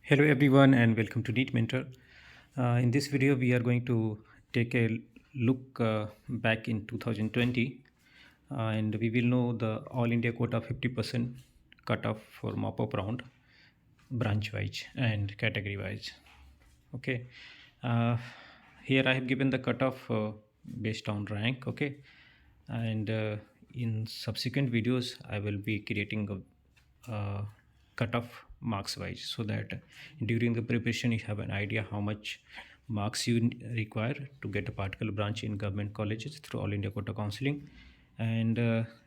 Hello everyone and welcome to NEET Mentor. In this video we are going to take a look back in 2020 and we will know the All India quota 50% cutoff for mop-up round branch wise and category wise. Okay, uh, here I have given the cutoff based on rank. Okay, and in subsequent videos I will be creating a cutoff marks wise so that during the preparation you have an idea how much marks you require to get a particular branch in government colleges through All India Quota Counseling. And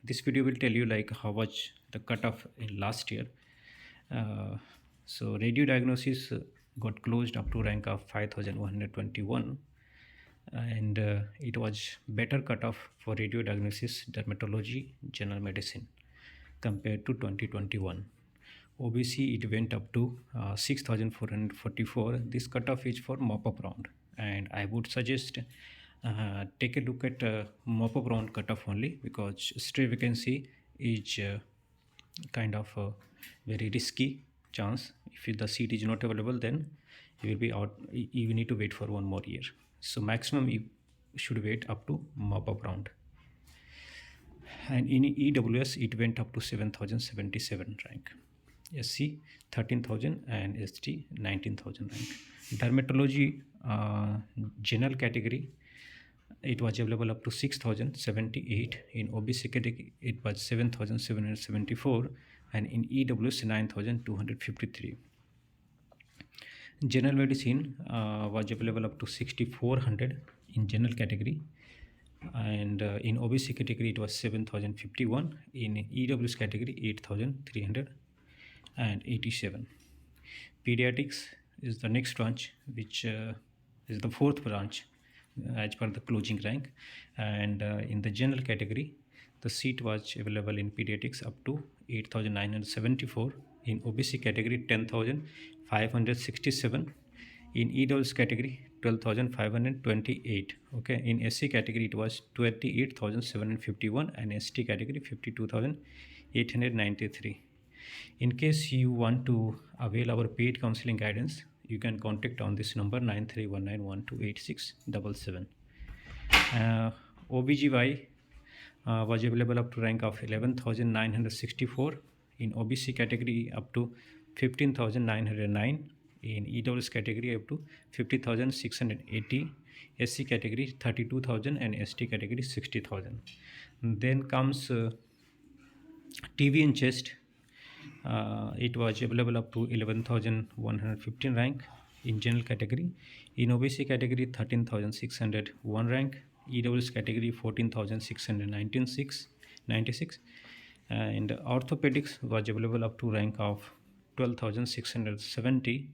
this video will tell you like how much the cutoff in last year. uh, so radio diagnosis got closed up to rank of 5121, and it was better cutoff for radio diagnosis, dermatology, general medicine compared to 2021. OBC it went up to 6444. This cutoff is for mop-up round, and I would suggest take a look at mop-up round cutoff only, because stray vacancy is kind of a very risky chance. If the seat is not available, then you will be out. You need to wait for one more year. So maximum you should wait up to mop-up round. And in EWS it went up to 7077 rank, SC 13,000 and ST 19,000 rank. Dermatology general category it was available up to 6,078. In OBC category it was 7,774, and in EWS 9,253. General medicine was available up to 6,400 in general category, and in OBC category it was 7,051. In EWS category 8,387. Pediatrics is the next branch, which is the fourth branch as per the closing rank, and in the general category the seat was available in pediatrics up to 8,974. In OBC category 10,567. In EWS category 12,528. Okay, in SC category it was 28,751, and ST category 52,893. In case you want to avail our paid counseling guidance, you can contact on this number 9319128677. OBGY was available up to rank of 11,964. In OBC category up to 15,909. In EWS category up to 50,680. SC category 32,000 and ST category 60,000. Then comes TV and chest. It was available up to 11,115 rank in general category. In OBC category 13,601 rank. EWS category 14,696. And orthopedics was available up to rank of 12,670.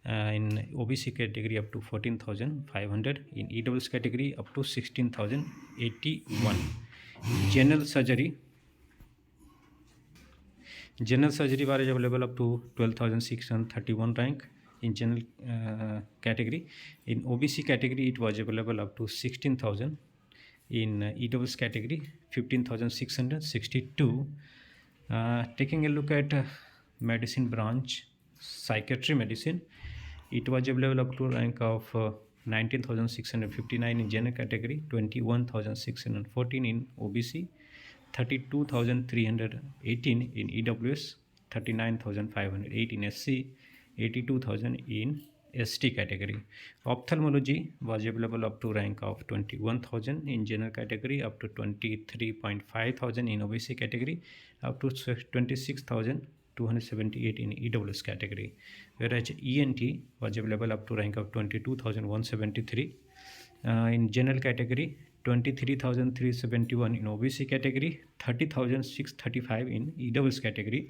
In OBC category up to 14,500. In EWS category up to 16,081. General surgery was available up to 12,631 rank in general category. In OBC category it was available up to 16,000. In EWS category 15,662. Taking a look at medicine branch, psychiatry medicine, it was available up to rank of 19,659 in general category, 21,614 in OBC, 32,318 in EWS, 39,508 in SC, 82,000 in ST category. Ophthalmology was available up to rank of 21,000 in general category, up to 23.5 thousand in OBC category, up to 26,278 in EWS category. Whereas ENT was available up to rank of 22,173 in general category, 23,371 in OBC category, 30,635 in EWS category,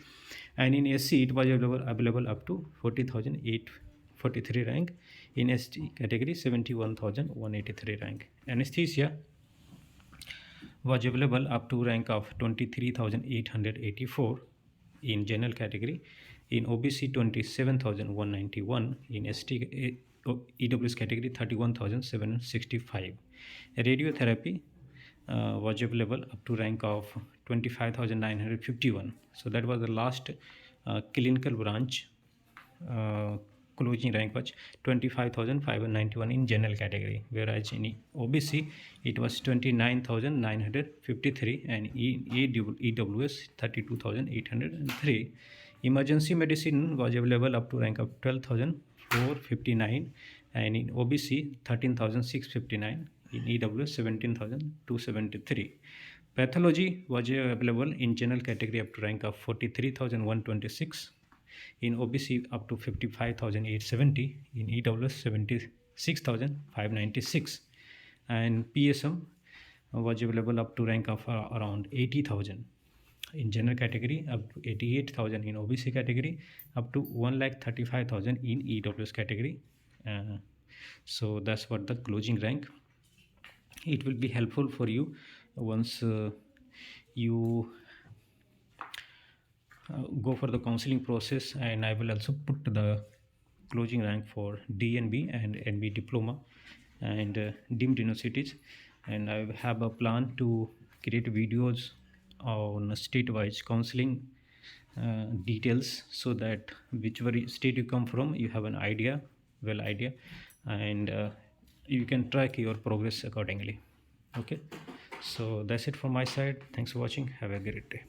and in SC it was available up to 40,843 rank. In ST category 71,183 rank. Anesthesia was available up to rank of 23,884 in general category. In OBC 27,191. In ST EWS category 31,765. Radiotherapy was available up to rank of 25,951. So that was the last clinical branch uh, closing rank was 25,591 in general category, whereas in OBC it was 29,953 and in EWS 32,803. Emergency medicine was available up to rank of 12,459 and in OBC 13,659, in EWS 17,273. Pathology was available in general category up to rank of 43,126, in OBC up to 55,870, in EWS 76,596, and PSM was available up to rank of around 80,000 in general category, up to 88,000 in OBC category, up to 1,35,000 in EWS category. So that's what the closing rank. It will be helpful for you once you go for the counseling process, and I will also put the closing rank for DNB and NB diploma and deemed universities, and I have a plan to create videos on state-wise counseling details, so that whichever state you come from you have an idea, and you can track your progress accordingly. Okay, so that's it from my side. Thanks for watching. Have a great day.